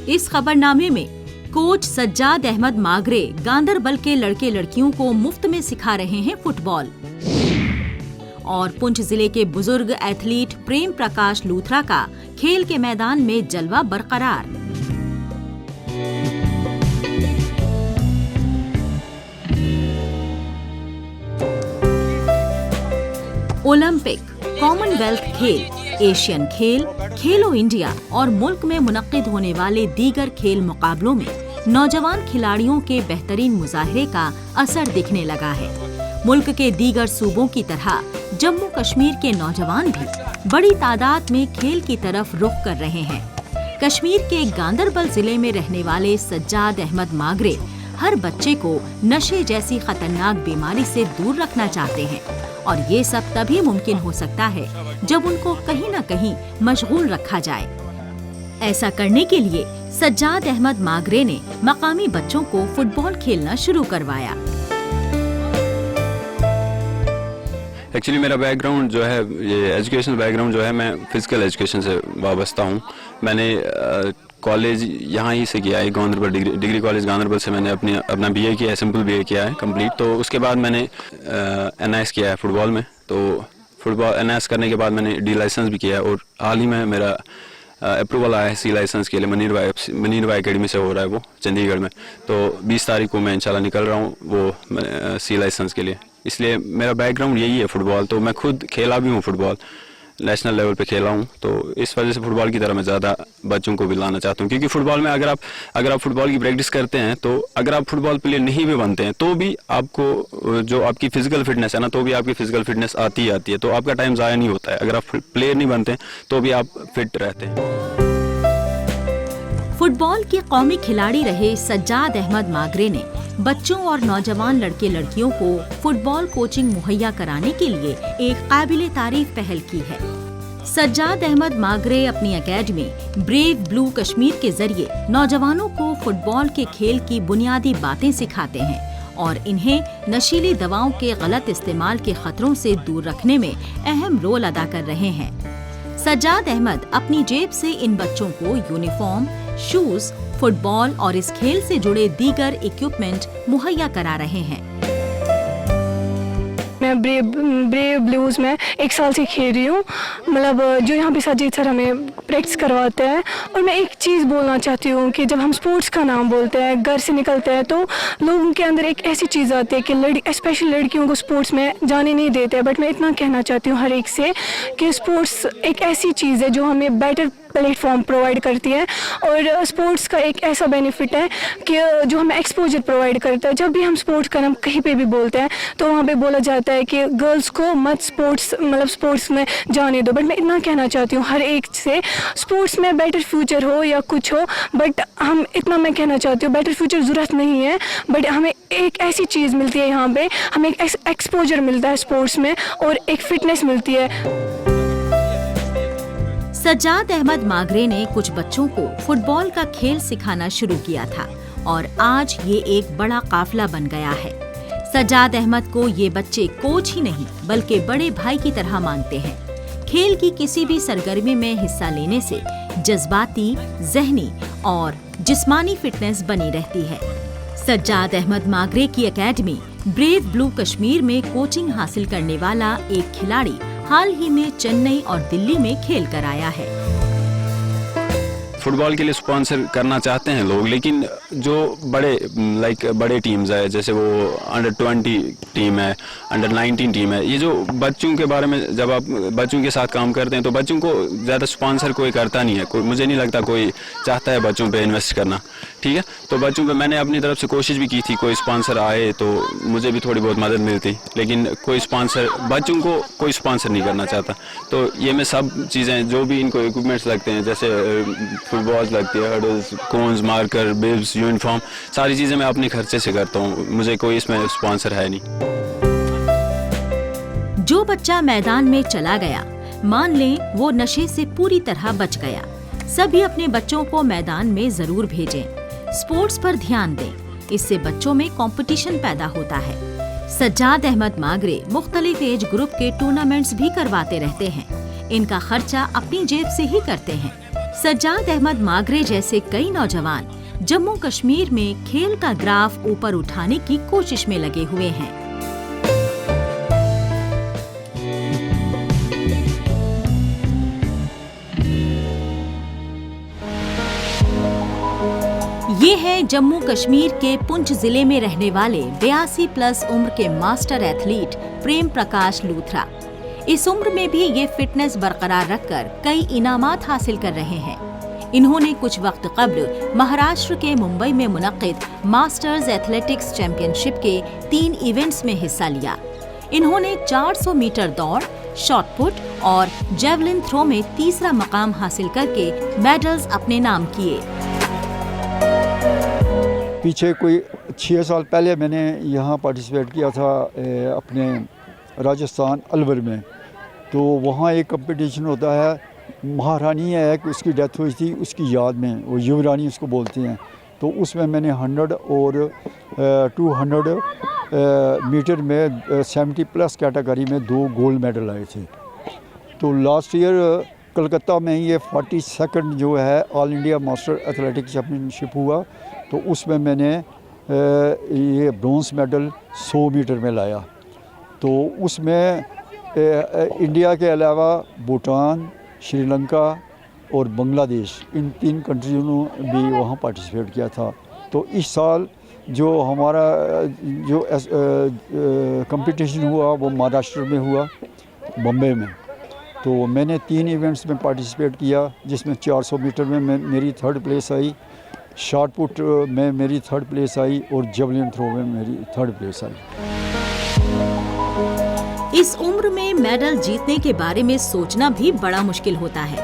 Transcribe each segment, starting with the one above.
इस खबरनामे में कोच सज्जाद अहमद मागरे गांदरबल के लड़के लड़कियों को मुफ्त में सिखा रहे हैं फुटबॉल। और पुंछ जिले के बुजुर्ग एथलीट प्रेम प्रकाश लूथरा का खेल के मैदान में जलवा बरकरार। ओलंपिक, कॉमनवेल्थ खेल, एशियन खेल, खेलो इंडिया और मुल्क में मुनक्किद होने वाले दीगर खेल मुकाबलों में नौजवान खिलाड़ियों के बेहतरीन मुजाहरे का असर दिखने लगा है। मुल्क के दीगर सूबों की तरह जम्मू कश्मीर के नौजवान भी बड़ी तादाद में खेल की तरफ रुख कर रहे हैं। कश्मीर के गांदरबल जिले में रहने वाले सज्जाद अहमद मागरे हर बच्चे को नशे जैसी खतरनाक बीमारी से दूर रखना चाहते हैं और ये सब तभी मुमकिन हो सकता है जब उनको कहीं न कहीं मशगूल रखा जाए। ऐसा करने के लिए सज्जाद अहमद मागरे ने मकामी बच्चों को फुटबॉल खेलना शुरू करवाया। एक्चुअली मेरा बैकग्राउंड जो है, ये एजुकेशनल बैकग्राउंड जो है, मैं फिजिकल एजुकेशन से वाबस्ता हूँ। मैंने कॉलेज यहाँ ही से किया है, गांदरबल डिग्री कॉलेज गांदरबल से मैंने अपना बीए किया है, सिंपल बीए किया है कंप्लीट। तो उसके बाद मैंने एनआईएस किया है फुटबॉल में। तो फुटबॉल एनआईएस करने के बाद मैंने डी लाइसेंस भी किया है और हाल ही में मेरा अप्रूवल आया है सी लाइसेंस के लिए। मनीर भाई अकेडमी से हो रहा है वो, चंडीगढ़ में। तो 20 तारीख को मैं इंशाल्लाह निकल रहा हूँ वो सी लाइसेंस के लिए। इसलिए मेरा बैकग्राउंड यही है फुटबॉल। तो मैं खुद खेला भी हूँ फुटबॉल, नेशनल लेवल पे खेला हूँ। तो इस वजह से फुटबॉल की तरह मैं ज़्यादा बच्चों को भी लाना चाहता हूँ, क्योंकि फुटबॉल में अगर आप फुटबॉल की प्रैक्टिस करते हैं, तो अगर आप फुटबॉल प्लेयर नहीं भी बनते हैं तो भी आपको जो आपकी फिजिकल फिटनेस है ना, तो भी आपकी फिजिकल फिटनेस आती ही आती है। तो आपका टाइम ज़ाया नहीं होता है। अगर आप प्लेयर नहीं बनते तो भी आप फिट रहते हैं। फुटबॉल के कौमी खिलाड़ी रहे सज्जाद अहमद मागरे ने बच्चों और नौजवान लड़के लड़कियों को फुटबॉल कोचिंग मुहैया कराने के लिए एक काबिले तारीफ पहल की है। सज्जाद अहमद मागरे अपनी एकेडमी ब्रेव ब्लू कश्मीर के जरिए नौजवानों को फुटबॉल के खेल की बुनियादी बातें सिखाते हैं और इन्हें नशीली दवाओं के गलत इस्तेमाल के खतरों से दूर रखने में अहम रोल अदा कर रहे हैं। सज्जाद अहमद अपनी जेब से इन बच्चों को यूनिफॉर्म, शूज, फुटबॉल और इस खेल से जुड़े दीगर इक्विपमेंट मुहैया करा रहे हैं। मैं ब्रेव ब्लूज में 1 साल से खेल रही हूँ। मतलब जो यहाँ पे साजिद सर हमें प्रैक्टिस करवाते हैं। और मैं एक चीज़ बोलना चाहती हूँ कि जब हम स्पोर्ट्स का नाम बोलते हैं, घर से निकलते हैं, तो लोगों के अंदर एक ऐसी चीज़ आती है कि स्पेशली लड़कियों को स्पोर्ट्स में जाने नहीं देते हैं। बट मैं इतना कहना चाहती हूँ हर एक से कि स्पोर्ट्स एक ऐसी चीज़ है जो हमें बेटर प्लेटफॉर्म प्रोवाइड करती है। और स्पोर्ट्स का एक ऐसा बेनिफिट है कि जो हमें एक्सपोजर प्रोवाइड करता है। जब भी हम स्पोर्ट्स का नाम कहीं पे भी बोलते हैं तो वहाँ पे बोला जाता है कि गर्ल्स को मत स्पोर्ट्स में जाने दो। बट मैं इतना कहना चाहती हूँ हर एक से, स्पोर्ट्स में बेटर फ्यूचर हो या कुछ हो, बट मैं कहना चाहती हूँ बेटर फ्यूचर ज़रूरत नहीं है। बट हमें एक ऐसी चीज़ मिलती है यहाँ पे, हमें एक एक्सपोजर मिलता है स्पोर्ट्स में और एक फिटनेस मिलती है। सज्जाद अहमद मागरे ने कुछ बच्चों को फुटबॉल का खेल सिखाना शुरू किया था और आज ये एक बड़ा काफिला बन गया है। सज्जाद अहमद को ये बच्चे कोच ही नहीं बल्कि बड़े भाई की तरह मानते हैं। खेल की किसी भी सरगर्मी में हिस्सा लेने से जज्बाती, ज़हनी और जिस्मानी फिटनेस बनी रहती है। सज्जाद अहमद मागरे की एकेडमी ब्रेव ब्लू कश्मीर में कोचिंग हासिल करने वाला एक खिलाड़ी हाल ही में चेन्नई और दिल्ली में खेल कर आया है। फुटबॉल के लिए स्पॉन्सर करना चाहते हैं लोग, लेकिन जो बड़े टीम्स है, जैसे वो अंडर 20 टीम है, अंडर 19 टीम है, ये जो बच्चों के बारे में, जब आप बच्चों के साथ काम करते हैं तो बच्चों को ज़्यादा स्पॉन्सर कोई करता नहीं है। मुझे नहीं लगता कोई चाहता है बच्चों पे इन्वेस्ट करना। ठीक है, तो बच्चों पे मैंने अपनी तरफ से कोशिश भी की थी, कोई स्पॉन्सर आए तो मुझे भी थोड़ी बहुत मदद मिलती, लेकिन बच्चों को कोई स्पॉन्सर नहीं करना चाहता। तो ये मैं सब चीज़ें जो भी इनको इक्विपमेंट्स लगते हैं, जैसे फुटबॉल्स लगती है, hurdles, cones, marker, bibs, uniform, सारी चीज़ें मैं अपने खर्चे से करता हूँ। मुझे कोई इसमें स्पॉन्सर है नहीं। जो बच्चा मैदान में चला गया, मान लें वो नशे से पूरी तरह बच गया। सभी अपने बच्चों को मैदान में जरूर भेजें। स्पोर्ट्स पर ध्यान दें, इससे बच्चों में कंपटीशन पैदा होता है। सज्जाद अहमद मागरे मुख्तलिफ एज ग्रुप के टूर्नामेंट्स भी करवाते रहते हैं। इनका खर्चा अपनी जेब से ही करते हैं। सज्जाद अहमद मागरे जैसे कई नौजवान जम्मू कश्मीर में खेल का ग्राफ ऊपर उठाने की कोशिश में लगे हुए हैं। ये है जम्मू कश्मीर के पुंछ जिले में रहने वाले 82+ उम्र के मास्टर एथलीट प्रेम प्रकाश लूथरा। इस उम्र में भी ये फिटनेस बरकरार रखकर कई इनामात हासिल कर रहे हैं। इन्होंने कुछ वक्त कब्ल महाराष्ट्र के मुंबई में मुनक्किद मास्टर्स एथलेटिक्स चैंपियनशिप के 3 इवेंट्स में हिस्सा लिया। इन्होंने 400 मीटर दौड़, शॉट पुट और जेवलिन थ्रो में तीसरा मकाम हासिल करके मेडल्स अपने नाम किए। पीछे कोई 6 साल पहले मैंने यहाँ पार्टिसिपेट किया था अपने राजस्थान अलवर में। तो वहाँ एक कंपटीशन होता है, महारानी है कि उसकी डेथ हुई थी, उसकी याद में, वो युवरानी उसको बोलते हैं। तो उसमें मैंने 100 और 200 मीटर में 70+ कैटेगरी में 2 गोल्ड मेडल आए थे। तो लास्ट ईयर कलकत्ता में ये 42nd जो है all India master athletics championship हुआ। तो उसमें मैंने ये ब्रॉन्ज मेडल 100 मीटर में लाया। तो उसमें इंडिया के अलावा भूटान, श्रीलंका और बांग्लादेश, इन 3 कंट्रियों ने भी वहाँ पार्टिसिपेट किया था। तो इस साल जो हमारा जो कंपटीशन हुआ वो महाराष्ट्र में हुआ, बम्बई में। तो मैंने 3 इवेंट्स में पार्टिसिपेट किया, जिसमें 400 मीटर में मेरी 3rd place I, shot put में मेरी 3rd प्लेस आई और जेवलिन थ्रो में मेरी 3rd प्लेस आई। इस उम्र में मेडल जीतने के बारे में सोचना भी बड़ा मुश्किल होता है।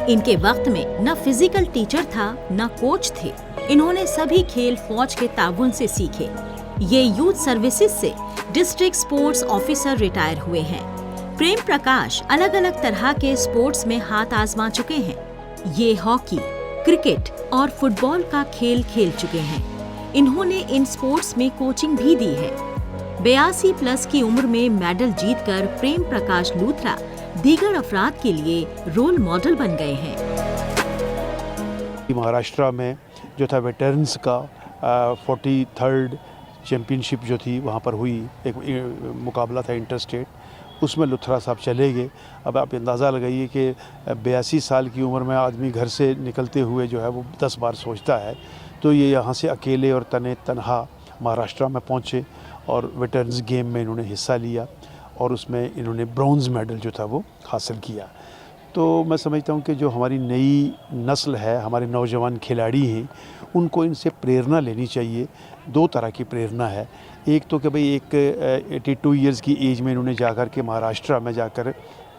इनके वक्त में न फिजिकल टीचर था न कोच थे। इन्होंने सभी खेल फौज के ताउन से सीखे। ये यूथ सर्विसेज से डिस्ट्रिक्ट स्पोर्ट्स ऑफिसर रिटायर हुए हैं। प्रेम प्रकाश अलग अलग तरह के स्पोर्ट्स में हाथ आजमा चुके हैं। ये हॉकी, क्रिकेट और फुटबॉल का खेल खेल चुके हैं। इन्होंने इन स्पोर्ट्स में कोचिंग भी दी है। 82+ की उम्र में मेडल जीतकर प्रेम प्रकाश लूथरा दीगर अफराद के लिए रोल मॉडल बन गए हैं। महाराष्ट्र में जो था वेटरन्स का 43rd चैम्पियनशिप जो थी वहाँ पर हुई, एक मुकाबला था इंटर स्टेट, उसमें लूथरा साहब चले गए। अब आप अंदाज़ा लगाइए कि 82 साल की उम्र में आदमी घर से निकलते हुए जो है वो 10 बार सोचता है। तो ये यहाँ से अकेले और तनहा महाराष्ट्र में पहुँचे और वेटरन्स गेम में इन्होंने हिस्सा लिया और उसमें इन्होंने ब्रॉन्ज मेडल जो था वो हासिल किया। तो मैं समझता हूँ कि जो हमारी नई नस्ल है, हमारे नौजवान खिलाड़ी हैं, उनको इनसे प्रेरणा लेनी चाहिए। 2 तरह की प्रेरणा है। एक तो कि भाई एक 82 ईयर्स की एज में इन्होंने जाकर के महाराष्ट्र में जाकर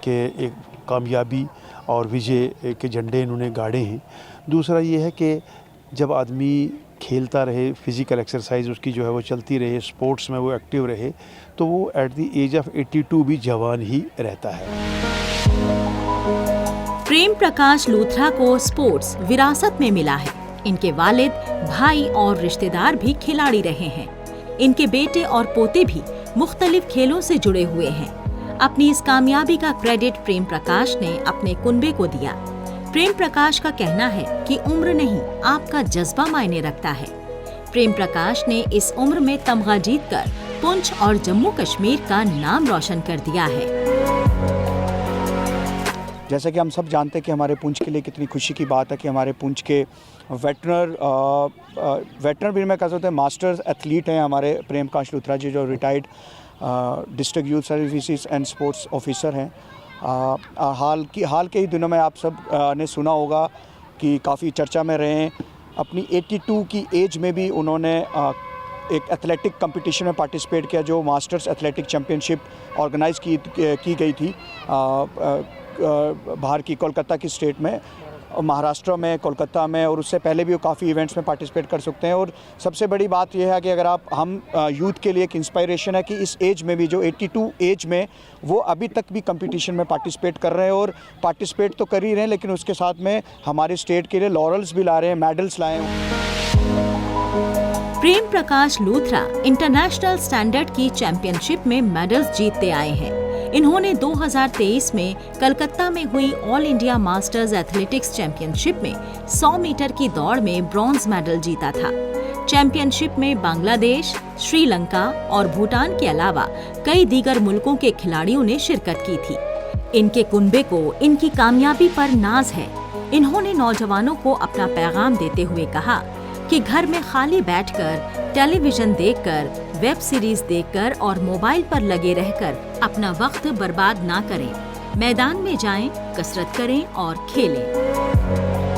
के एक कामयाबी और विजय के झंडे इन्होंने गाड़े हैं। दूसरा ये है कि जब आदमी खेलता रहे, फिज़िकल एक्सरसाइज उसकी जो है वो चलती रहे, स्पोर्ट्स में वो एक्टिव रहे, तो वो एट द एज ऑफ 82 भी जवान ही रहता है। प्रेम प्रकाश लूथरा को स्पोर्ट्स विरासत में मिला है। इनके वालिद, भाई और रिश्तेदार भी खिलाड़ी रहे हैं। इनके बेटे और पोते भी मुख्तलिफ खेलों से जुड़े हुए हैं। अपनी इस कामयाबी का क्रेडिट प्रेम प्रकाश ने अपने कुनबे को दिया। प्रेम प्रकाश का कहना है कि उम्र नहीं, आपका जज्बा मायने रखता है। प्रेम प्रकाश ने इस उम्र में तमगा जीतकर पुंछ और जम्मू कश्मीर का नाम रोशन कर दिया है। जैसा कि हम सब जानते हैं कि हमारे पुंछ के लिए कितनी खुशी की बात है कि हमारे पुंछ के वेटरन भी मैं कह सकता हूँ मास्टर्स एथलीट हैं हमारे प्रेम प्रकाश लूथरा जी, जो retired district youth services and sports officer हैं। हाल के ही दिनों में आप सब ने सुना होगा कि काफ़ी चर्चा में रहे हैं। अपनी 82 की एज में भी उन्होंने एक एथलेटिक कंपटीशन में पार्टिसिपेट किया, जो मास्टर्स एथलेटिक चैम्पियनशिप ऑर्गेनाइज़ की गई थी बाहर की कोलकाता की स्टेट में, महाराष्ट्र में, कोलकाता में, और उससे पहले भी वो काफ़ी इवेंट्स में पार्टिसिपेट कर सकते हैं। और सबसे बड़ी बात यह है कि अगर हम यूथ के लिए एक इंस्पायरेशन है कि इस एज में भी, जो 82 एज में, वो अभी तक भी कंपटीशन में पार्टिसिपेट कर रहे हैं। और पार्टिसिपेट तो कर ही रहे हैं, लेकिन उसके साथ में हमारे स्टेट के लिए लॉरल्स भी ला रहे हैं, मेडल्स लाए हैं। प्रेम प्रकाश लूथरा इंटरनेशनल स्टैंडर्ड की चैंपियनशिप में मेडल्स जीतते आए हैं। इन्होंने 2023 में कलकत्ता में हुई all India masters athletics championship में 100 मीटर की दौड़ में ब्रॉन्ज मेडल जीता था। चैंपियनशिप में बांग्लादेश, श्रीलंका और भूटान के अलावा कई दीगर मुल्कों के खिलाड़ियों ने शिरकत की थी। इनके कुनबे को इनकी कामयाबी पर नाज है। इन्होंने नौजवानों को अपना पैगाम देते हुए कहा कि घर में खाली बैठकर, टेलीविजन देखकर, वेब सीरीज देखकर और मोबाइल पर लगे रहकर अपना वक्त बर्बाद ना करें। मैदान में जाएं, कसरत करें और खेलें।